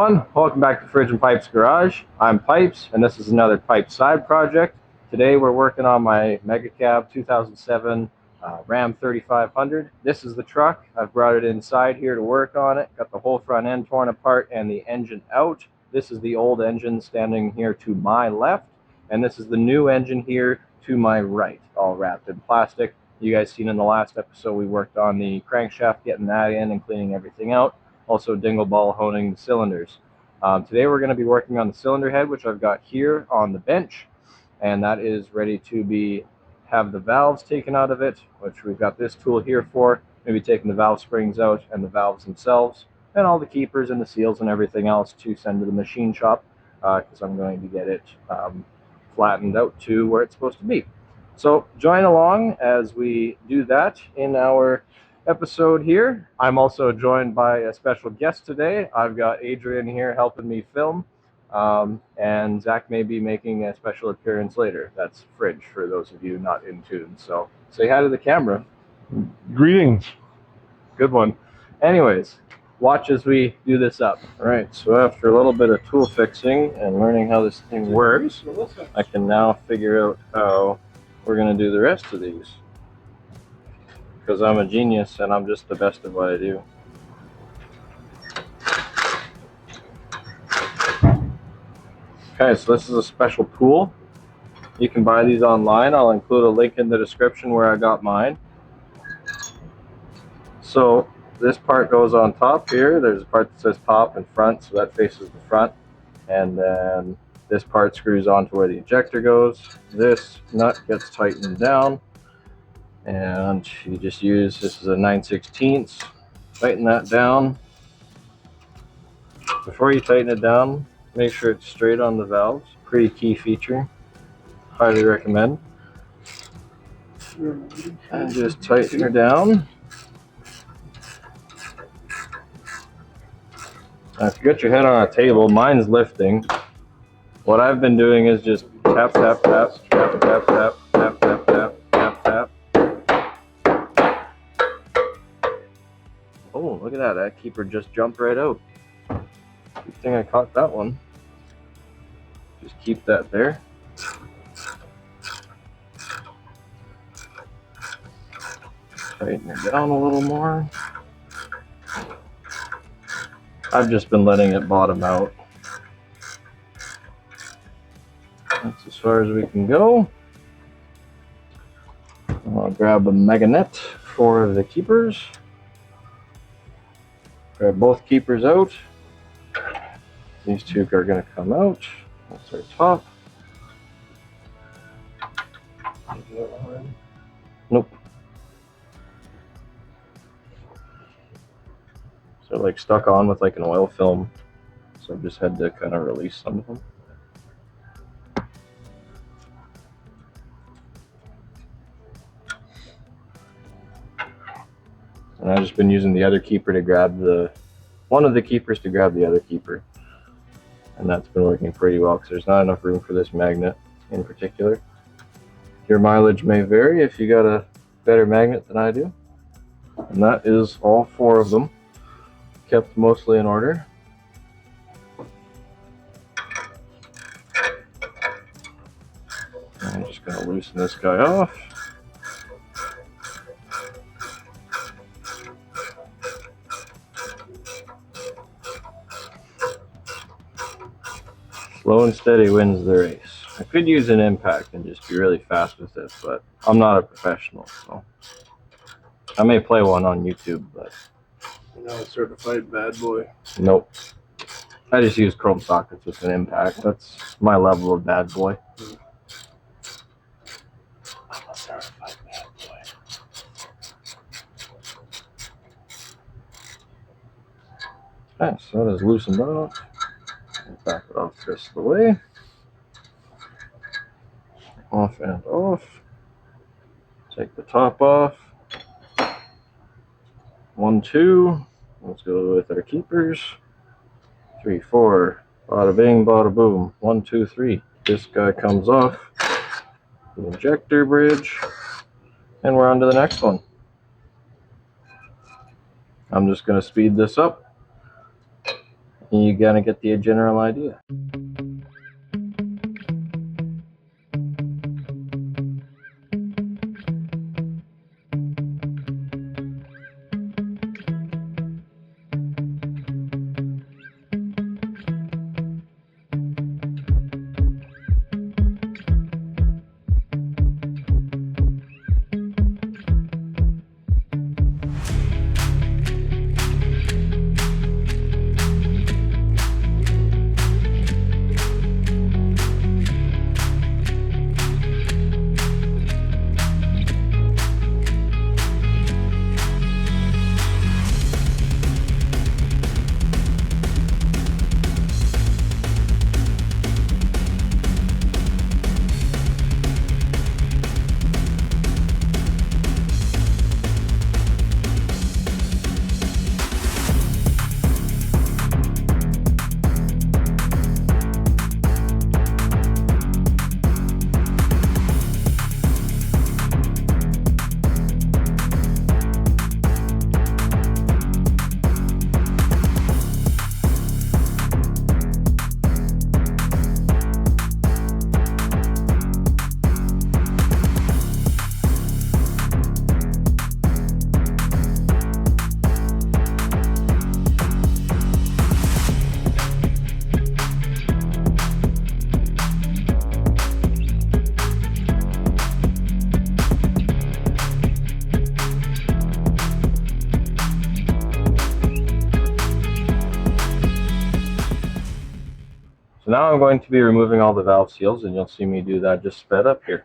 everyone, welcome back to Fridge and Pipes Garage. I'm Pipes, and this is another Pipes side project. Today we're working on my Mega Cab 2007 Ram 3500. This is the truck. I've brought it inside here to work on it. Got the whole front end torn apart and the engine out. This is the old engine standing here to my left, and this is the new engine here to my right, all wrapped in plastic. You guys seen in the last episode we worked on the crankshaft, getting that in and cleaning everything out. Also dingle ball honing the cylinders. Today we're going to be working on the cylinder head, which I've got here on the bench, and that is ready to have the valves taken out of it, which we've got this tool here for. Maybe taking the valve springs out and the valves themselves and all the keepers and the seals and everything else to send to the machine shop, because I'm going to get it flattened out to where it's supposed to be. So join along as we do that in our episode here. I'm also joined by a special guest today. I've got Adrian here helping me film, and Zach may be making a special appearance later. That's Fridge for those of you not in tune. So say hi to the camera. Greetings. Good one. Anyways, watch as we do this up. All right, so after a little bit of tool fixing and learning how this thing works, I can now figure out how we're going to do the rest of these, because I'm a genius and I'm just the best at what I do. Okay, so this is a special tool. You can buy these online. I'll include a link in the description where I got mine. So this part goes on top here. There's a part that says top and front, so that faces the front. And then this part screws onto where the ejector goes. This nut gets tightened down, and you just use, this is a 9/16, tighten that down. Before you tighten it down, make sure it's straight on the valves. Pretty key feature, highly recommend. And just tighten her down. Now, if you got your head on a table, mine's lifting. What I've been doing is just tap, tap, tap, tap, tap, tap, tap, tap, tap, tap, tap. Oh, look at that. That keeper just jumped right out. Good thing I caught that one. Just keep that there. Tighten it down a little more. I've just been letting it bottom out. That's as far as we can go. I'll grab a mega net for the keepers. Grab both keepers out. These two are going to come out. That's our top. Nope. So like stuck on with like an oil film. So I just had to kind of release some of them. And I've just been using the other keeper to grab one of the keepers to grab the other keeper. And that's been working pretty well because there's not enough room for this magnet in particular. Your mileage may vary if you got a better magnet than I do. And that is all four of them, kept mostly in order. I'm just going to loosen this guy off. Slow and steady wins the race. I could use an impact and just be really fast with it, but I'm not a professional, so I may play one on YouTube, but You're not a certified bad boy. nope. I just use chrome sockets with an impact. That's my level of bad boy. I'm a certified bad boy. Okay, so that is loosened off. Back it off the rest of the way. Off and off. Take the top off. 1, 2. Let's go with our keepers. 3, 4. Bada bing, bada boom. 1, 2, 3. This guy comes off the injector bridge, and we're on to the next one. I'm just going to speed this up. you're gonna get the general idea. So now I'm going to be removing all the valve seals, and you'll see me do that just sped up here.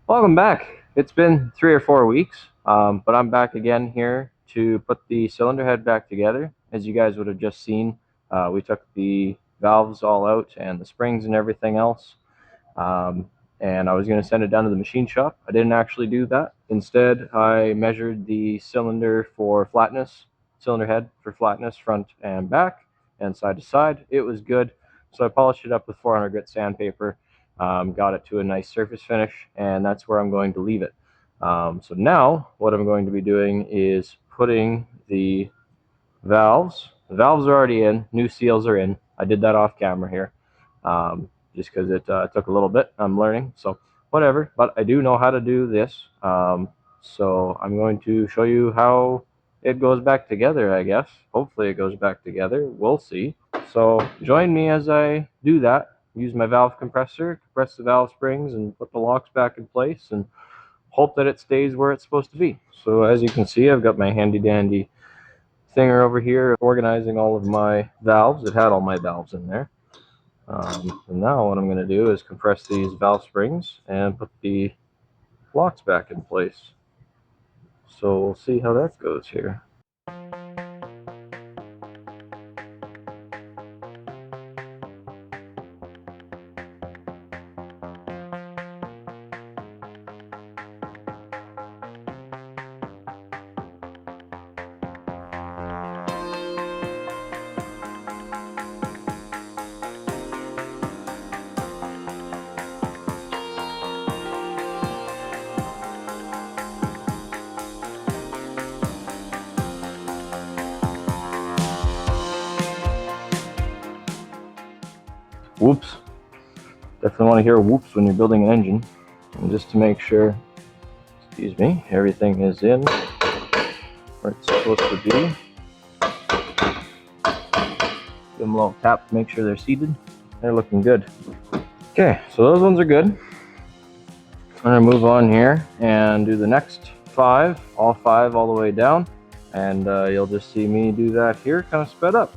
Welcome back. It's been 3 or 4 weeks, but I'm back again here to put the cylinder head back together. As you guys would have just seen, we took the valves all out and the springs and everything else, and I was going to send it down to the machine shop. I didn't actually do that. Instead, I measured the cylinder for flatness, cylinder head for flatness front and back and side to side. It was good, so I polished it up with 400 grit sandpaper. Got it to a nice surface finish, and that's where I'm going to leave it. So now what I'm going to be doing is putting the valves. The valves are already in, new seals are in. I did that off camera here, just because it took a little bit. I'm learning, so whatever, but I do know how to do this. So I'm going to show you how it goes back together, I guess. Hopefully it goes back together. We'll see. So join me as I do that. Use my valve compressor, compress the valve springs, and put the locks back in place, and hope that it stays where it's supposed to be. So as you can see, I've got my handy dandy thinger over here organizing all of my valves. It had all my valves in there. And now what I'm going to do is compress these valve springs and put the locks back in place. So we'll see how that goes here. Whoops. Definitely want to hear whoops when you're building an engine. And just to make sure, excuse me, everything is in where it's supposed to be. Give them a little tap to make sure they're seated. They're looking good. Okay, so those ones are good. I'm going to move on here and do the next 5, all 5 all the way down, and you'll just see me do that here, kind of sped up.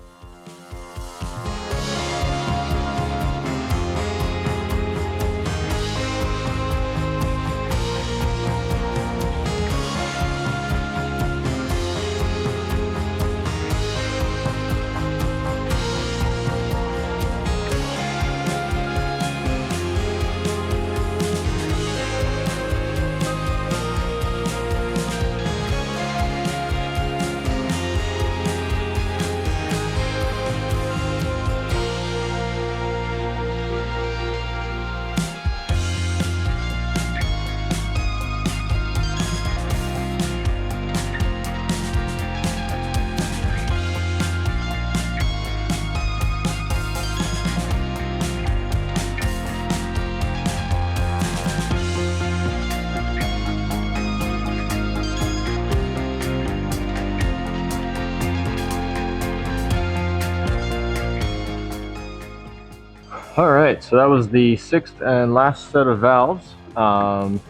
Alright, so that was the 6th and last set of valves. So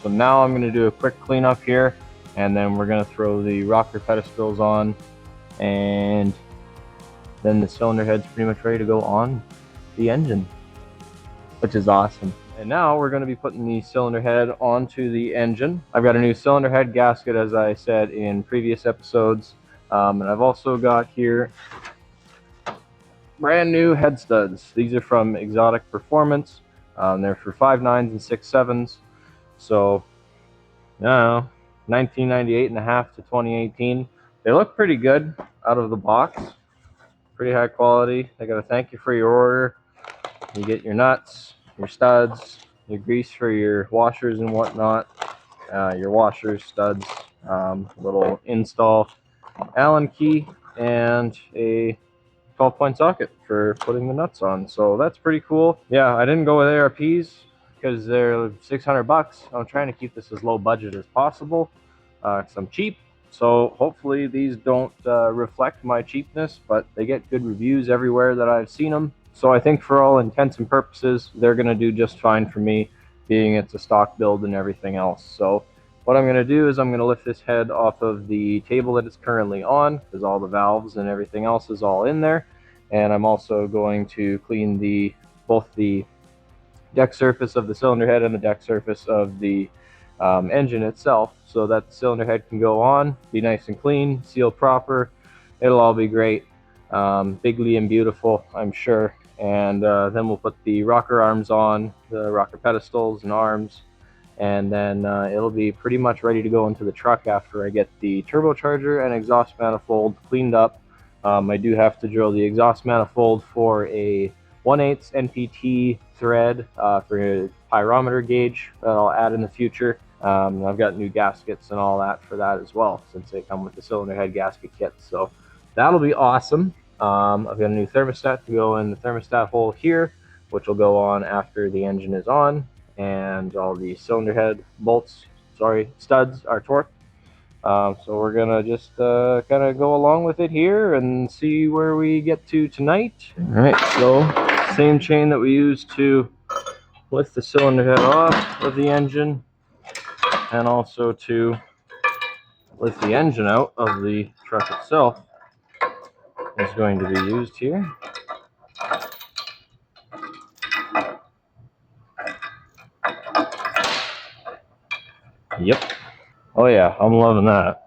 now I'm going to do a quick cleanup here, and then we're going to throw the rocker pedestals on, and then the cylinder head's pretty much ready to go on the engine, which is awesome. And now we're going to be putting the cylinder head onto the engine. I've got a new cylinder head gasket, as I said in previous episodes, and I've also got here brand new head studs. These are from Exotic Performance. They're for 5.9s and 6.7s. So, I don't know, 1998 and a half to 2018. They look pretty good out of the box. Pretty high quality. I gotta thank you for your order. You get your nuts, your studs, your grease for your washers and whatnot. Your washers, studs, little install Allen key, and a 12-point socket for putting the nuts on. So that's pretty cool. Yeah, I didn't go with ARPs because they're 600 bucks. I'm trying to keep this as low budget as possible because I'm cheap. So hopefully these don't reflect my cheapness, but they get good reviews everywhere that I've seen them. So I think for all intents and purposes, they're going to do just fine for me, being it's a stock build and everything else. So what I'm going to do is I'm going to lift this head off of the table that it's currently on, because all the valves and everything else is all in there. And I'm also going to clean both the deck surface of the cylinder head and the deck surface of the engine itself, so that the cylinder head can go on, be nice and clean, seal proper. It'll all be great, bigly and beautiful, I'm sure. And then we'll put the rocker arms on, the rocker pedestals and arms, and then it'll be pretty much ready to go into the truck after I get the turbocharger and exhaust manifold cleaned up. I do have to drill the exhaust manifold for a 1/8 NPT thread for a pyrometer gauge that I'll add in the future. I've got new gaskets and all that for that as well, since they come with the cylinder head gasket kit. So that'll be awesome. I've got a new thermostat to go in the thermostat hole here, which will go on after the engine is on, and all the cylinder head studs are torqued. So we're gonna just kind of go along with it here and see where we get to tonight. All right, so same chain that we used to lift the cylinder head off of the engine, and also to lift the engine out of the truck itself, is going to be used here. Yep. Oh yeah, I'm loving that.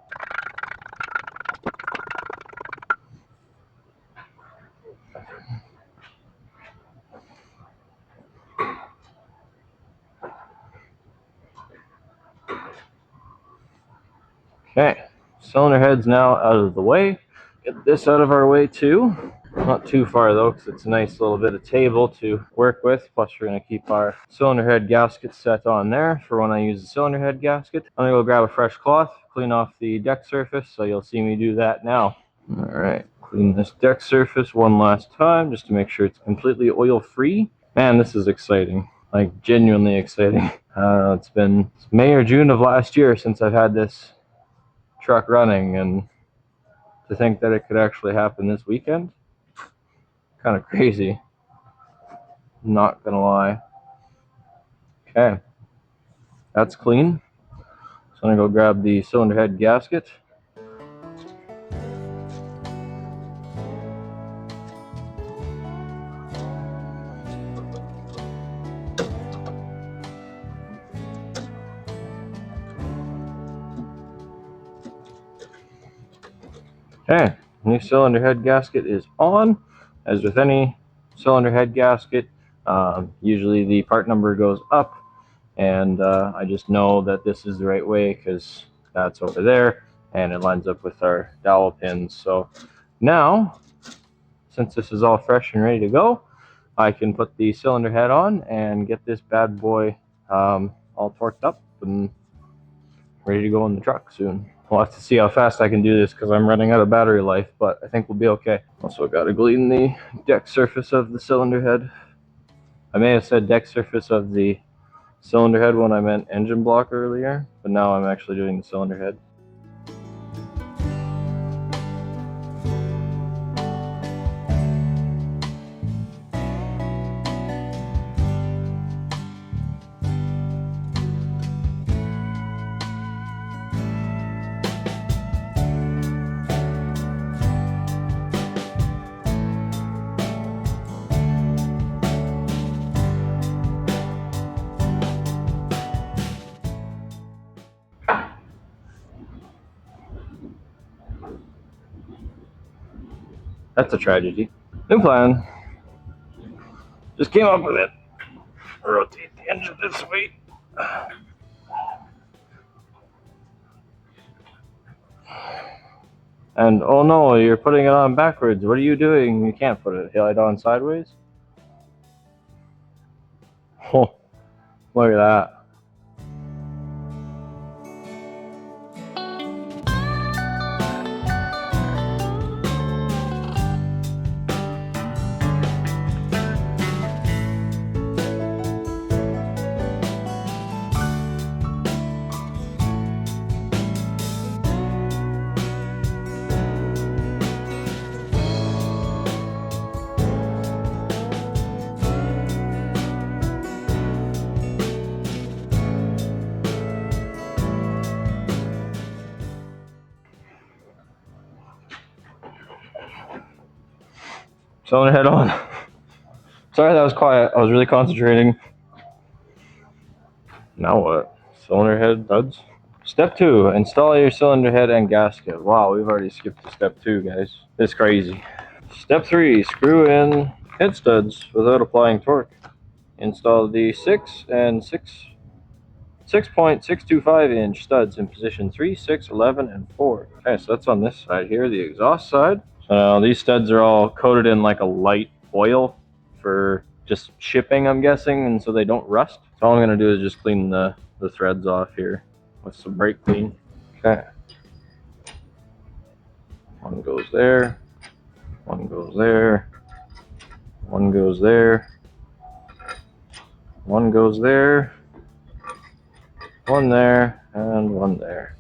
Okay, cylinder head's now out of the way. Get this out of our way too. Not too far though, because it's a nice little bit of table to work with. Plus we're going to keep our cylinder head gasket set on there for when I use the cylinder head gasket. I'm going to go grab a fresh cloth, clean off the deck surface, so you'll see me do that now. Alright, clean this deck surface one last time just to make sure it's completely oil free. Man, this is exciting. Like, genuinely exciting. It's been May or June of last year since I've had this truck running, and to think that it could actually happen this weekend, kind of crazy, not gonna lie. Okay, that's clean. So I'm gonna go grab the cylinder head gasket. Okay, new cylinder head gasket is on. As with any cylinder head gasket, usually the part number goes up, and I just know that this is the right way because that's over there and it lines up with our dowel pins. So now, since this is all fresh and ready to go, I can put the cylinder head on and get this bad boy all torqued up and ready to go in the truck soon. We'll have to see how fast I can do this because I'm running out of battery life, but I think we'll be okay. Also got to clean the deck surface of the cylinder head. I may have said deck surface of the cylinder head when I meant engine block earlier, but now I'm actually doing the cylinder head. That's a tragedy. New plan. Just came up with it. Rotate the engine this way. And oh no, you're putting it on backwards. What are you doing? You can't put it on sideways. Oh, look at that. Cylinder head on. Sorry that was quiet. I was really concentrating. Now what? Cylinder head studs. Step 2, install your cylinder head and gasket. Wow, we've already skipped to step 2, guys. It's crazy. Step 3, screw in head studs without applying torque. Install the 6.625 inch studs in position 3, 6, 11, and 4. Okay, so that's on this side here, the exhaust side. So now these studs are all coated in like a light oil for just shipping, I'm guessing, and so they don't rust. So all I'm gonna do is just clean the threads off here with some brake clean. Okay. One goes there, one goes there, one goes there, one goes there, one there, and one there.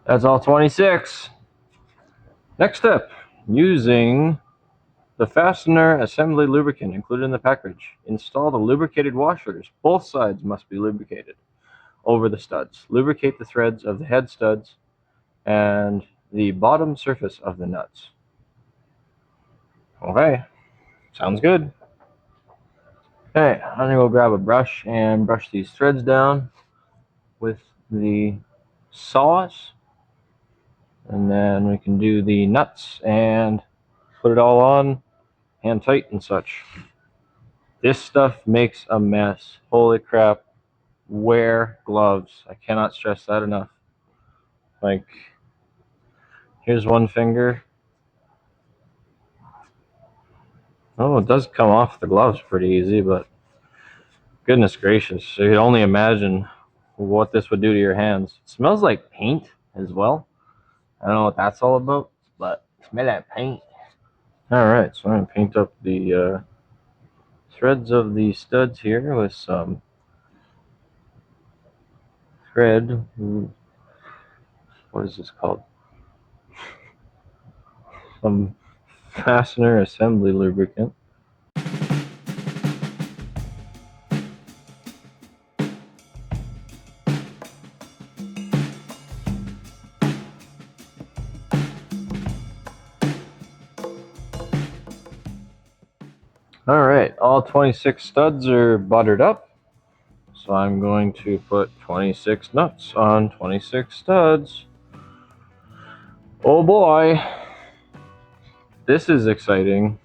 That's all 26. Next step, using the fastener assembly lubricant included in the package. Install the lubricated washers. Both sides must be lubricated over the studs. Lubricate the threads of the head studs and the bottom surface of the nuts. Okay, sounds good. Okay, I'm gonna go grab a brush and brush these threads down with the saws. And then we can do the nuts and put it all on, hand tight and such. This stuff makes a mess. Holy crap. Wear gloves. I cannot stress that enough. Like, here's one finger. Oh, it does come off the gloves pretty easy, but goodness gracious. So you can only imagine what this would do to your hands. It smells like paint as well. I don't know what that's all about, but Smell that paint. Alright, so I'm going to paint up the threads of the studs here with some thread. What is this called? Some fastener assembly lubricant. Alright, all 26 studs are buttered up. So I'm going to put 26 nuts on 26 studs. Oh boy, this is exciting.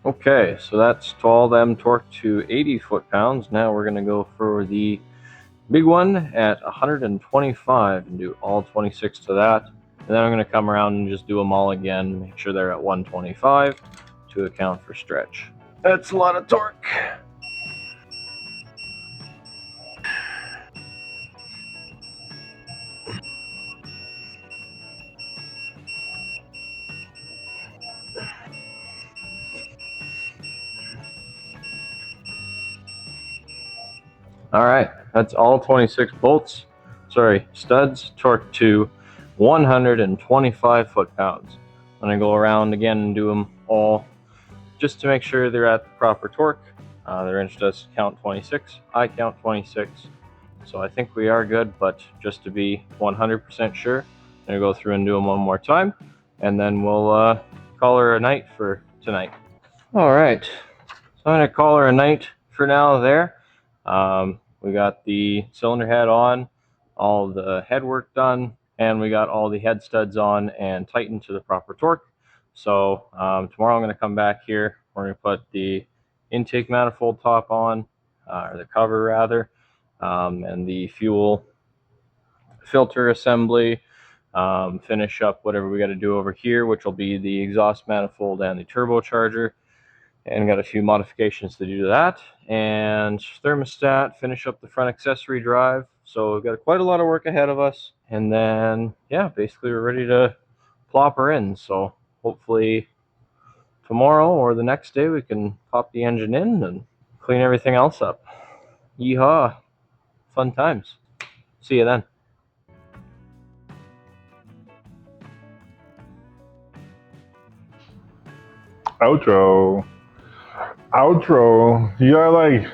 Okay, so that's all them torqued to 80 foot-pounds. Now we're going to go for the big one at 125 and do all 26 to that. And then I'm going to come around and just do them all again, make sure they're at 125 to account for stretch. That's a lot of torque. Alright, that's all 26 bolts, studs torqued to 125 foot-pounds. I'm going to go around again and do them all just to make sure they're at the proper torque. The wrench does count 26, I count 26, so I think we are good, but just to be 100% sure, I'm going to go through and do them one more time, and then we'll call her a night for tonight. Alright, so I'm going to call her a night for now there. We got the cylinder head on, all the head work done, and we got all the head studs on and tightened to the proper torque. So tomorrow I'm going to come back here. We're going to put the intake manifold top on, or the cover rather, and the fuel filter assembly, finish up whatever we got to do over here, which will be the exhaust manifold and the turbocharger. And got a few modifications to do to that, and thermostat, finish up the front accessory drive. So we've got quite a lot of work ahead of us, and then yeah, basically we're ready to plop her in. So hopefully tomorrow or the next day we can pop the engine in and clean everything else up. Yeehaw, fun times. See you then. Outro. You gotta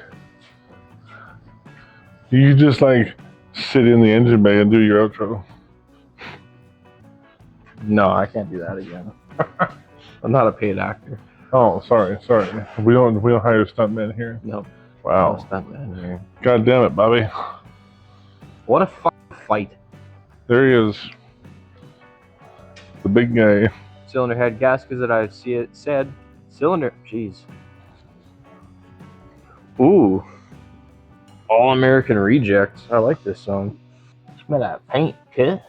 you just sit in the engine bay and do your outro. No, I can't do that again. I'm not a paid actor. Oh, sorry. We don't hire stuntmen here. Nope. Wow. No stuntman here. God damn it, Bobby. What a fight. There he is. The big guy. Cylinder head gaskets that I see it said. Cylinder, jeez. Ooh. All American Rejects. I like this song. Smell that paint, kid.